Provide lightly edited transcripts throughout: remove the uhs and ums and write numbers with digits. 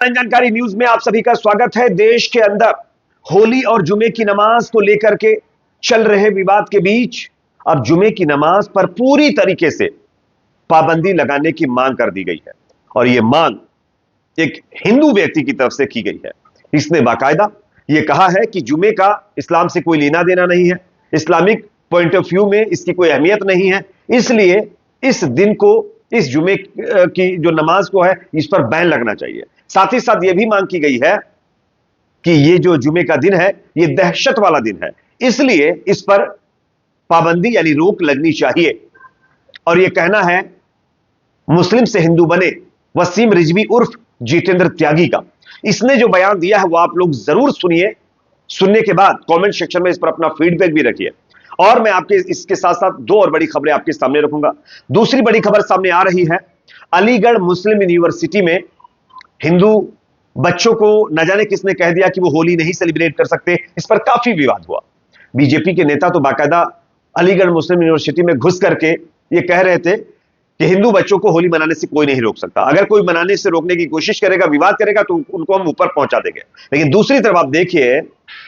जानकारी न्यूज में आप सभी का स्वागत है। देश के अंदर होली और जुमे की नमाज को लेकर के चल रहे विवाद के बीच अब जुमे की नमाज पर पूरी तरीके से पाबंदी लगाने की मांग कर दी गई है और यह मांग एक हिंदू व्यक्ति की तरफ से की गई है। इसने बाकायदा यह कहा है कि जुमे का इस्लाम से कोई लेना देना नहीं है, इस्लामिक पॉइंट ऑफ व्यू में इसकी कोई अहमियत नहीं है, इसलिए इस दिन को, इस जुमे की जो नमाज को है, इस पर बैन लगना चाहिए। साथ ही साथ यह भी मांग की गई है कि यह जो जुमे का दिन है यह दहशत वाला दिन है, इसलिए इस पर पाबंदी यानी रोक लगनी चाहिए। और यह कहना है मुस्लिम से हिंदू बने वसीम रिजवी उर्फ जितेंद्र त्यागी का। इसने जो बयान दिया है वो आप लोग जरूर सुनिए। सुनने के बाद कमेंट सेक्शन में इस पर अपना फीडबैक भी रखिए। और मैं आपके इसके साथ साथ दो और बड़ी खबरें आपके सामने रखूंगा। दूसरी बड़ी खबर सामने आ रही है, अलीगढ़ मुस्लिम यूनिवर्सिटी में हिंदू बच्चों को न जाने किसने कह दिया कि वो होली नहीं सेलिब्रेट कर सकते। इस पर काफी विवाद हुआ। बीजेपी के नेता तो बाकायदा अलीगढ़ मुस्लिम यूनिवर्सिटी में घुस करके ये कह रहे थे कि हिंदू बच्चों को होली मनाने से कोई नहीं रोक सकता, अगर कोई मनाने से रोकने की कोशिश करेगा, विवाद करेगा, तो उनको हम ऊपर पहुंचा देंगे। लेकिन दूसरी तरफ आप देखिए,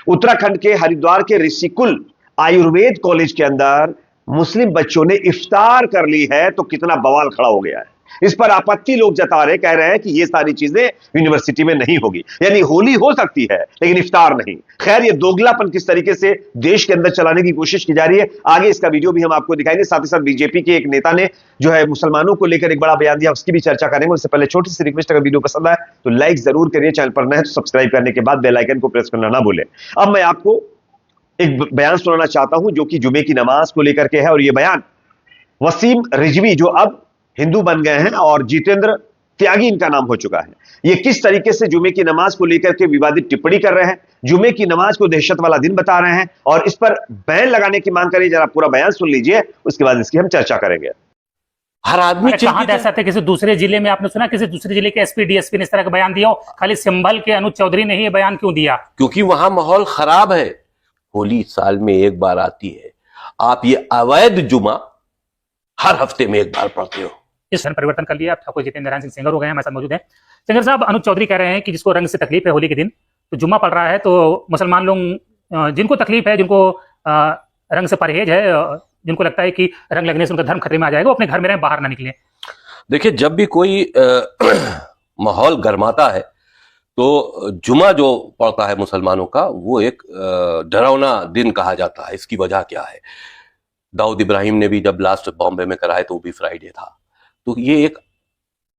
उत्तराखंड के हरिद्वार के ऋषिकुल आयुर्वेद कॉलेज के अंदर मुस्लिम बच्चों ने इफ्तार कर ली है, तो कितना बवाल खड़ा हो गया है। इस पर आपत्ति लोग जता रहे, कह रहे हैं कि ये सारी चीजें यूनिवर्सिटी में नहीं होगी, यानी होली हो सकती है लेकिन इफ्तार नहीं। खैर, ये दोगलापन किस तरीके से देश के अंदर चलाने की कोशिश की जा रही है, आगे इसका वीडियो भी हम आपको दिखाएंगे। साथ ही साथ बीजेपी के एक नेता ने जो है मुसलमानों को लेकर एक बड़ा बयान दिया, उसकी भी चर्चा करेंगे। उससे पहले छोटी सी रिक्वेस्ट, अगर वीडियो पसंद आए तो लाइक जरूर करिए, चैनल पर नए हैं तो सब्सक्राइब करने के बाद बेल आइकन को प्रेस करना ना भूलें। अब मैं आपको एक बयान सुनाना चाहता हूं जो कि जुमे की नमाज को लेकर के है, और यह बयान वसीम रिजवी जो अब हिंदू बन गए हैं और जितेंद्र त्यागी इनका नाम हो चुका है, ये किस तरीके से जुमे की नमाज को लेकर के विवादित टिप्पणी कर रहे हैं, जुमे की नमाज को दहशत वाला दिन बता रहे हैं और इस पर बैन लगाने की मांग करिए। जरा पूरा बयान सुन लीजिए, उसके बाद इसकी हम चर्चा करेंगे। हर आदमी कहां दहशत है? किसी दूसरे जिले में आपने सुना किसी दूसरे जिले के एसपी डीएसपी ने इस तरह का बयान दिया हो? खाली संभल के अनुज चौधरी ने ही बयान क्यों दिया? क्योंकि वहां माहौल खराब है। होली साल में एक बार आती है, आप ये अवैध जुमा हर हफ्ते में एक बार पढ़ते हो। इस परिवर्तन कर लिया। ठाकुर जितेंद्र नारायण सिंह सेंगर हो गए हैं, हमारे साथ मौजूद हैं। सेंगर साहब, अनुज चौधरी कह रहे हैं कि जिसको रंग से तकलीफ है होली के दिन, तो जुम्मा पड़ रहा है, तो मुसलमान लोग जिनको तकलीफ है, जिनको रंग से परहेज है, जिनको लगता है कि रंग लगने से उनका धर्म खतरे में आ जाएगा, वो अपने घर में रहें, बाहर ना निकलें। देखिए, जब भी कोई माहौल गर्माता है तो जुमा जो पड़ता है मुसलमानों का, वो एक डरावना दिन कहा जाता है। इसकी वजह क्या है? दाऊद इब्राहिम ने भी जब लास्ट बॉम्बे में कराए तो वो भी फ्राइडे था, तो ये एक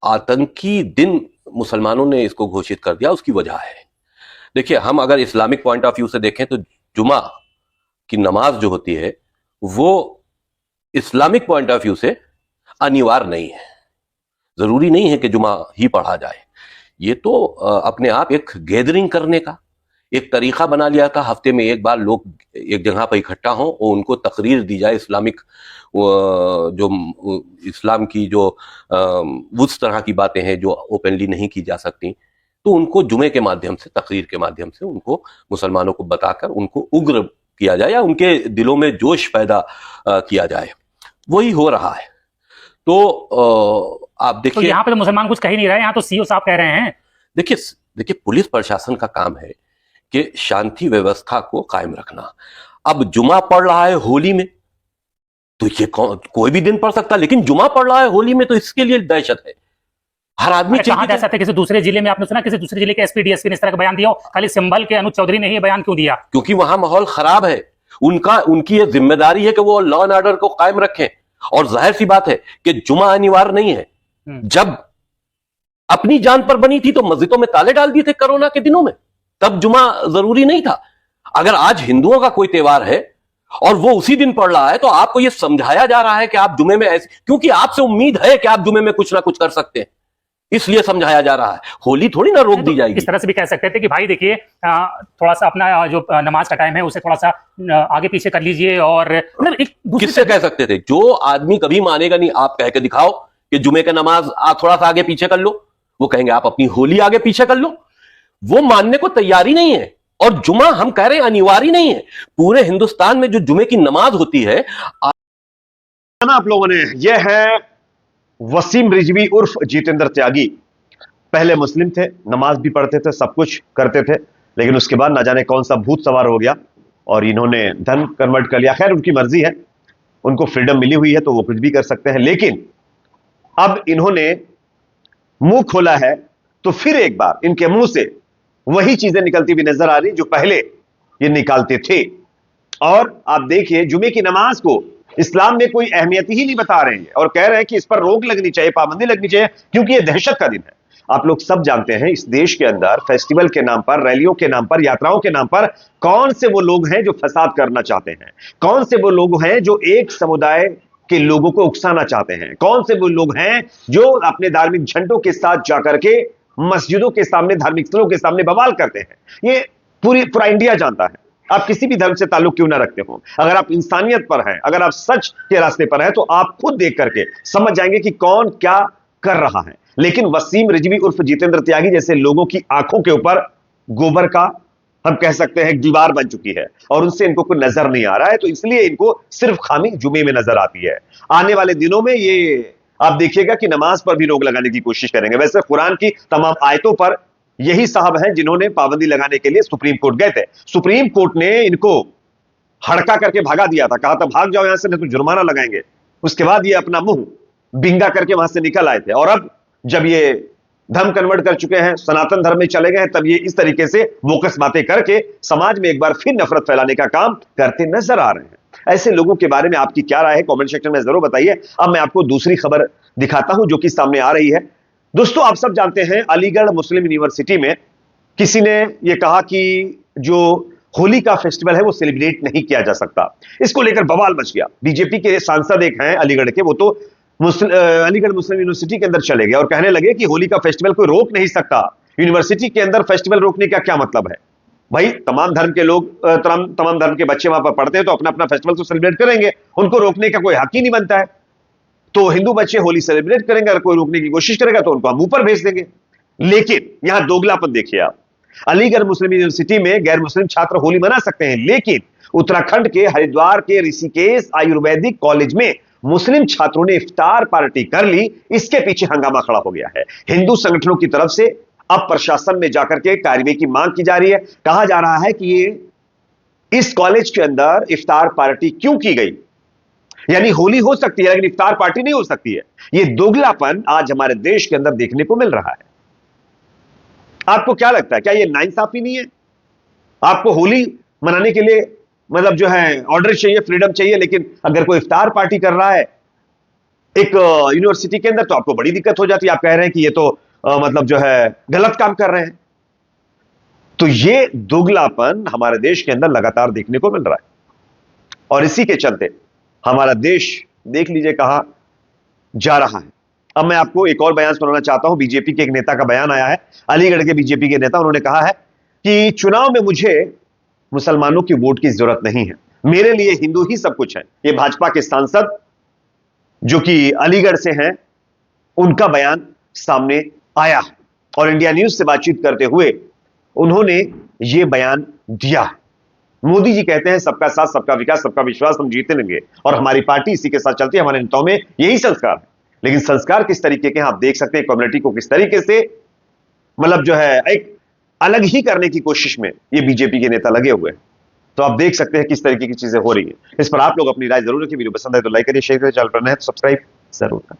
आतंकी दिन मुसलमानों ने इसको घोषित कर दिया। उसकी वजह है, देखिए, हम अगर इस्लामिक पॉइंट ऑफ व्यू से देखें तो जुमा की नमाज जो होती है वो इस्लामिक पॉइंट ऑफ व्यू से अनिवार्य नहीं है। जरूरी नहीं है कि जुमा ही पढ़ा जाए। ये तो अपने आप एक गैदरिंग करने का एक तरीका बना लिया था। हफ्ते में एक बार लोग एक जगह पर इकट्ठा हों और उनको तकरीर दी जाए इस्लामिक, जो इस्लाम की जो उस तरह की बातें हैं जो ओपनली नहीं की जा सकती, तो उनको जुमे के माध्यम से, तकरीर के माध्यम से उनको, मुसलमानों को बताकर उनको उग्र किया जाए या उनके दिलों में जोश पैदा किया जाए। वही हो रहा है। तो आप देखिए, तो यहाँ पे तो मुसलमान कुछ कह ही नहीं रहे, यहाँ तो सीओ साहब कह रहे हैं। देखिए, पुलिस प्रशासन का काम है कि शांति व्यवस्था को कायम रखना। अब जुमा पड़ रहा है होली में, तो ये कोई भी दिन पढ़ सकता है, लेकिन जुमा पड़ रहा है होली में तो इसके लिए दहशत है। हर आदमी कहां दहशत है? किसी दूसरे जिले में आपने सुना किसी दूसरे जिले के एसपी डीएसपी ने इस तरह का बयान दिया हो? खाली संभल के अनुज चौधरी ने ही बयान क्यों दिया? क्योंकि वहां माहौल खराब है। उनकी ये जिम्मेदारी है कि वो लॉ एंड ऑर्डर को कायम रखें। और जाहिर सी बात है कि जुमा अनिवार्य नहीं है। जब अपनी जान पर बनी थी तो मस्जिदों में ताले डाल दिए थे कोरोना के दिनों में, तब जुमा जरूरी नहीं था। अगर आज हिंदुओं का कोई त्योहार है और वो उसी दिन पड़ रहा है, तो आपको ये समझाया जा रहा है कि आप जुमे में ऐसे, क्योंकि आपसे उम्मीद है कि आप जुमे में कुछ ना कुछ कर सकते हैं, इसलिए समझाया जा रहा है। होली थोड़ी ना रोक दी जाएगी। इस तरह से भी कह सकते थे कि भाई देखिए, थोड़ा सा अपना जो नमाज का टाइम है उसे थोड़ा सा आगे पीछे कर लीजिए। और किससे कह सकते थे? जो आदमी कभी मानेगा नहीं, आप कह के दिखाओ कि जुमे का नमाज थोड़ा सा आगे पीछे कर लो, वो कहेंगे आप अपनी होली आगे पीछे कर लो। वो मानने को तैयारी नहीं है। और जुमा हम कह रहे हैं अनिवार्य नहीं है। पूरे हिंदुस्तान में जो जुमे की नमाज होती है, आप लोगों ने, यह है वसीम रिजवी उर्फ जितेंद्र त्यागी। पहले मुस्लिम थे, नमाज भी पढ़ते थे, सब कुछ करते थे, लेकिन उसके बाद ना जाने कौन सा भूत सवार हो गया और इन्होंने धर्म कन्वर्ट कर लिया। खैर, उनकी मर्जी है, उनको फ्रीडम मिली हुई है तो वो कुछ भी कर सकते हैं, लेकिन अब इन्होंने मुंह खोला है तो फिर एक बार इनके मुंह से वही चीजें निकलती हुई नजर आ रही जो पहले ये निकालते थे। और आप देखिए, जुमे की नमाज को इस्लाम में कोई अहमियत ही नहीं बता रहे हैं और कह रहे हैं कि इस पर रोक लगनी चाहिए, पाबंदी लगनी चाहिए, क्योंकि यह दहशत का दिन है। आप लोग सब जानते हैं, इस देश के अंदर फेस्टिवल के नाम पर, रैलियों के नाम पर, यात्राओं के नाम पर कौन से वो लोग हैं जो फसाद करना चाहते हैं, कौन से वो लोग हैं जो एक समुदाय के लोगों को उकसाना चाहते हैं, कौन से वो लोग हैं जो अपने धार्मिक झंडों के साथ जाकर के मस्जिदों के सामने, धार्मिक स्थलों के सामने बवाल करते हैं। ये पूरा इंडिया जानता है। आप किसी भी धर्म से ताल्लुक क्यों ना रखते हो, अगर आप इंसानियत पर हैं, अगर आप सच के रास्ते पर हैं, तो आप खुद देख करके समझ जाएंगे कि कौन क्या कर रहा है। लेकिन वसीम रिजवी उर्फ जितेंद्र त्यागी जैसे लोगों की आंखों के ऊपर गोबर का, हम कह सकते हैं, एक दीवार बन चुकी है और उनसे इनको कोई नजर नहीं आ रहा है, तो इसलिए इनको सिर्फ खामी जुमे में नजर आती है। आने वाले दिनों में ये आप देखिएगा कि नमाज पर भी रोक लगाने की कोशिश करेंगे। वैसे कुरान की तमाम आयतों पर यही साहब हैं जिन्होंने पाबंदी लगाने के लिए सुप्रीम कोर्ट गए थे। सुप्रीम कोर्ट ने इनको हड़का करके भगा दिया था, कहा था भाग जाओ यहां से नहीं तो जुर्माना लगाएंगे। उसके बाद ये अपना मुंह बिंगा करके वहां से निकल आए थे और अब जब ये धर्म कन्वर्ट कर चुके हैं, सनातन धर्म में चले गए हैं, तब ये इस तरीके से बोकस बातें करके समाज में एक बार फिर नफरत फैलाने का काम करते नजर आ रहे हैं। ऐसे लोगों के बारे में आपकी क्या राय है, कमेंट सेक्शन में जरूर बताइए। अब मैं आपको दूसरी खबर दिखाता हूं जो कि सामने आ रही है। दोस्तों, आप सब जानते हैं, अलीगढ़ मुस्लिम यूनिवर्सिटी में किसी ने यह कहा कि जो होली का फेस्टिवल है वो सेलिब्रेट नहीं किया जा सकता। इसको लेकर बवाल मच गया। बीजेपी के सांसद एक हैं अलीगढ़ के, वो तो अलीगढ़ मुस्लिम यूनिवर्सिटी के अंदर चले गए और कहने लगे कि होली का फेस्टिवल कोई रोक नहीं सकता। यूनिवर्सिटी के अंदर फेस्टिवल रोकने का क्या मतलब है? भाई, तमाम धर्म के लोग, तमाम धर्म के बच्चे वहां पर पढ़ते हैं तो अपना अपना फेस्टिवल तो सेलिब्रेट करेंगे, उनको रोकने का कोई हक ही नहीं बनता है। तो हिंदू बच्चे होली सेलिब्रेट करेंगे, अगर कोई रोकने की कोशिश करेगा तो उनको हम ऊपर भेज देंगे। लेकिन यहां दोगलापन देखिए आप। अलीगढ़ मुस्लिम यूनिवर्सिटी में गैर मुस्लिम छात्र होली मना सकते हैं, लेकिन उत्तराखंड के हरिद्वार के ऋषिकेश आयुर्वेदिक कॉलेज में मुस्लिम छात्रों ने इफ्तार पार्टी कर ली। इसके पीछे हंगामा खड़ा हो गया है। हिंदू संगठनों की तरफ से अब प्रशासन में जाकर के कार्रवाई की मांग की जा रही है। कहा जा रहा है कि ये इस कॉलेज के अंदर इफ्तार पार्टी क्यों की गई, यानी होली हो सकती है लेकिन इफ्तार पार्टी नहीं हो सकती है। यह दोगलापन आज हमारे देश के अंदर देखने को मिल रहा है। आपको क्या लगता है, क्या यह नाइंसाफी नहीं है? आपको होली मनाने के लिए मतलब जो है ऑर्डर चाहिए, फ्रीडम चाहिए, लेकिन अगर कोई इफ्तार पार्टी कर रहा है एक यूनिवर्सिटी के अंदर तो आपको बड़ी दिक्कत हो जाती है। आप कह रहे हैं कि ये तो मतलब जो है गलत काम कर रहे हैं। तो ये दोगलापन हमारे देश के अंदर लगातार देखने को मिल रहा है और इसी के चलते हमारा देश देख लीजिए कहां जा रहा है। अब मैं आपको एक और बयान सुनाना चाहता हूं। बीजेपी के एक नेता का बयान आया है, अलीगढ़ के बीजेपी के नेता, उन्होंने कहा है कि चुनाव में मुझे मुसलमानों की वोट की जरूरत नहीं है, मेरे लिए हिंदू ही सब कुछ है। ये भाजपा के सांसद जो कि अलीगढ़ से हैं, उनका बयान सामने आया है और इंडिया न्यूज से बातचीत करते हुए उन्होंने यह बयान दिया। मोदी जी कहते हैं सबका साथ, सबका विकास, सबका विश्वास, हम जीते रहेंगे और हमारी पार्टी इसी के साथ चलती है। हमारे नेताओं में यही संस्कार है। लेकिन संस्कार किस तरीके के हैं आप देख सकते हैं। कम्युनिटी को किस तरीके से मतलब जो है एक अलग ही करने की कोशिश में ये बीजेपी के नेता लगे हुए हैं। तो आप देख सकते हैं किस तरीके की चीजें हो रही है। इस पर आप लोग अपनी राय जरूर रखिए। वीडियो पसंद है तो लाइक करिए, शेयर करिए, चैनल पर नए हैं तो सब्सक्राइब जरूर करें।